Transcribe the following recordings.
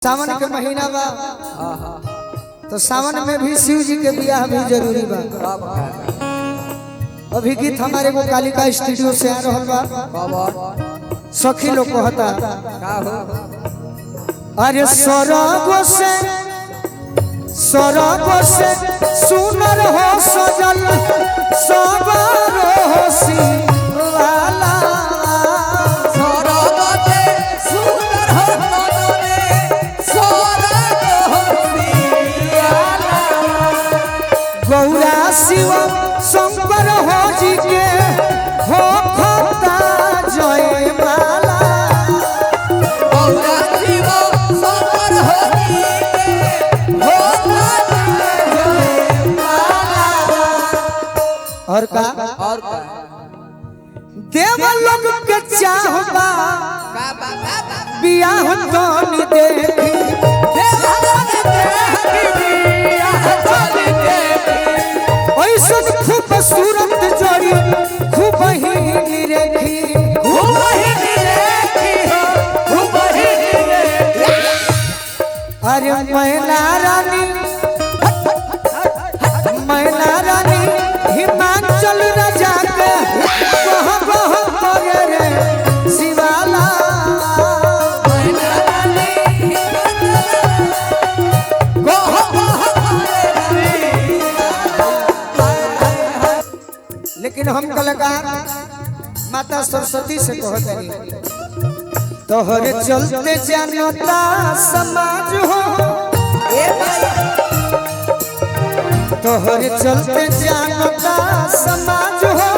सावन के महीना बा तो सावन में भी शिव जी के ब्याह भी जरूरी बा। अभी गीत हमारे को कालिका स्टूडियो से आ रहा बा। सखी लोग कहता अरे स्वर्ग से सुनर हो सजल सबर हो शिवाला गौरा शिव शंकर हो जी के हो खता जय माला गौरा शिव शंकर हो जी के हो खता जय माला। और का देवलोक के चाहबा बियाह तो नि देखी खूबसूरत जोड़ी खूब ही रेखी अरे मैना रानी हिमाचल राजा के कह करे रे शिवाला लेकिन हम कलाकार माता सरस्वती से कहते हैं तोहरे चलते जानता समाज हो तोहरे चलते जानता समाज हो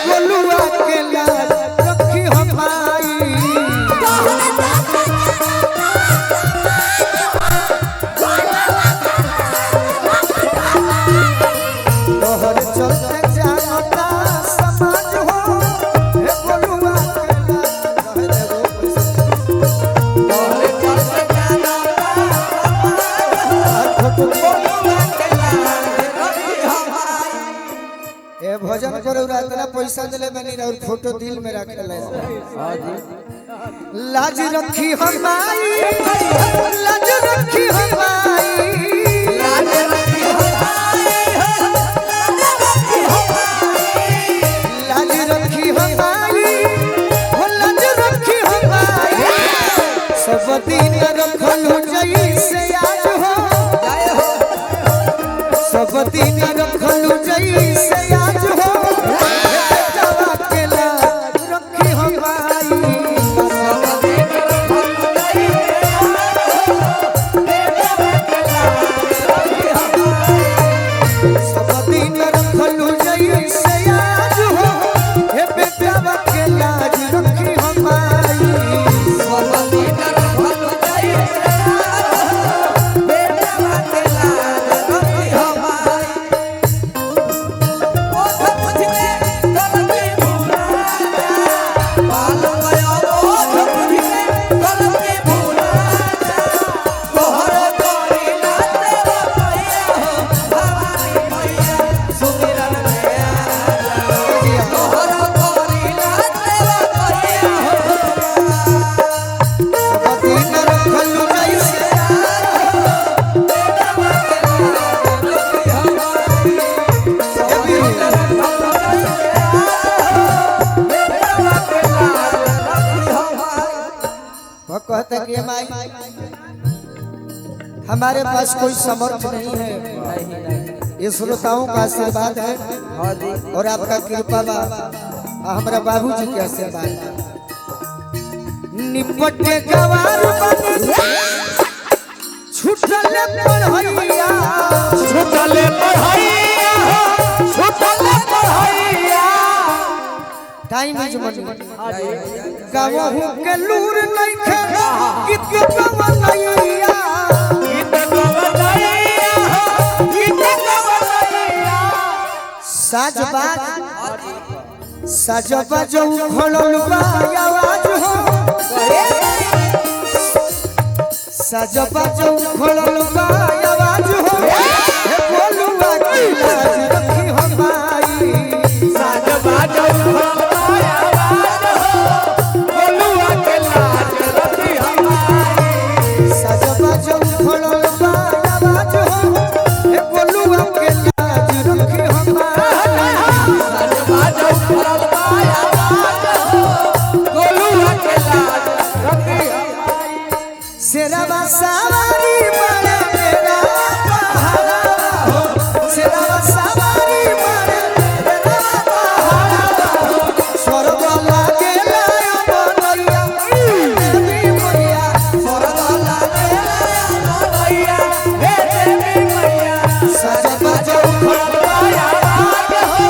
बोलुआ के लाज रखी हम आई तोहरे चलते भजन करो इतना पैसा दिले बनी और फोटो दिल में रखे लाज रखी हमारी लाज रखी हमारी लाज रखी हमारी लाज रखी हमारी सब दिन रखलू जैसे आज हो सब दिन रखलू जैसे आज हो कहते कि हमारे पास कोई समर्थ नहीं है ये श्रोताओं का आशीर्वाद है और आपका कृपा बा हमारा बाबूजी के आशीर्वाद निपटे गवार छुटले पढ़ैया टाइम इज मनी गावहू के लूर नहीं खेला गीत गवैया साज बाजो खोलल बा आवाज हो साज बाजो खोलल बा आवाज हो बोलुआ की लाज रखी हमारी साज बाजो खोलल बा आवाज हो बोलुआ के लाज रखी हमारी शेरवा सवारी बड़े मेरा पहाड़ा हो शेरवा सवारी बड़े मेरा पहाड़ा हो स्वर्ग लागे लाया बनैया देवी मैया स्वर्ग लागे लाया बनैया हे देवी मैया सजब चौखट पाया आगे हो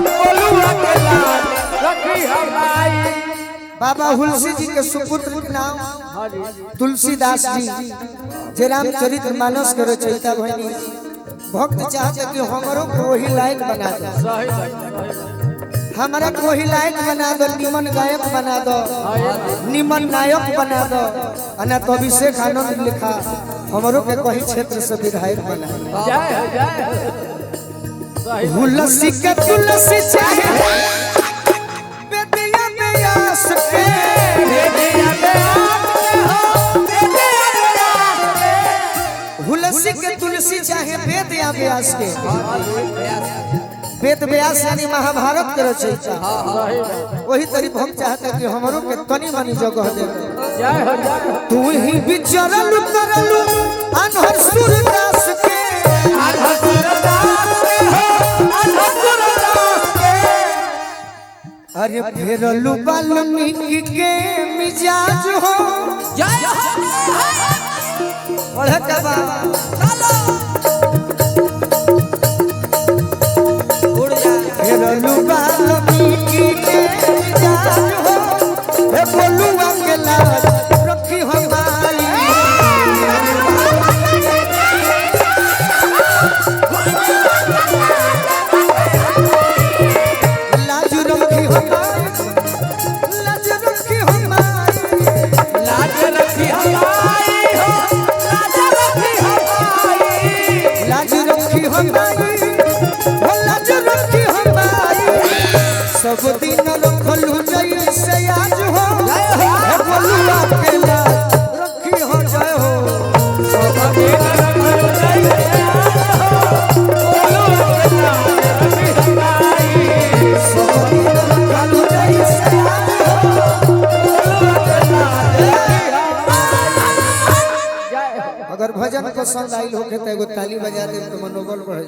बोलुआ के लाल रखी हमाई। बाबा हुलसी जी के सुपुत्र के नाम तुलसीदास जी जे रामचरित्र मानस के रचयिता भइनी भक्त चाहते कि हमरो को वही लायक बना दो हमारा को वही लायक बना दो निमन गायक बना दो निमन नायक बना दो अना तो अभिषेक आनंद लिखा हमरो के कहीं क्षेत्र से विधायक बना हुलसी के तुलसी चाहे बेदिया बेयास के बेदिया हुलसी के तुलसी चाहे वेद या व्यास के वेद व्यास यानी महाभारत के रचयिता वही तरी हम चाहता कि हमरो के तनी मनी जगह दे तू ही विचरल करलू अनहर सूरदास के अनहर सूरदास के हो अनहर सूरदास के अरे फेरलू वाल्मीकि के मिजाज हो जय हो पढ़े के बा चलो उड़ जा फेरलू वाल्मीकि के मिजाज हो हे बोलुआ के लाज रखी हमारी लाज रखी हमारी लाज रखी हमारी लाज रखी हमारी हो लाज रखी हमारी हो लाज रखी हमारी सब दिन रखलू जैसे आज हो हे बोलुआ के लाज रखी हो जय हो सब दिन रखलू जैसे आज हो बोलुआ के लाज रखी हमारी सब दिन रखलू जैसे आज हो बोलुआ के लाज रखी हमारी। अगर भजन पसंद आइल होखे तो एगो ताली बजा दे तो मनोबल बढ़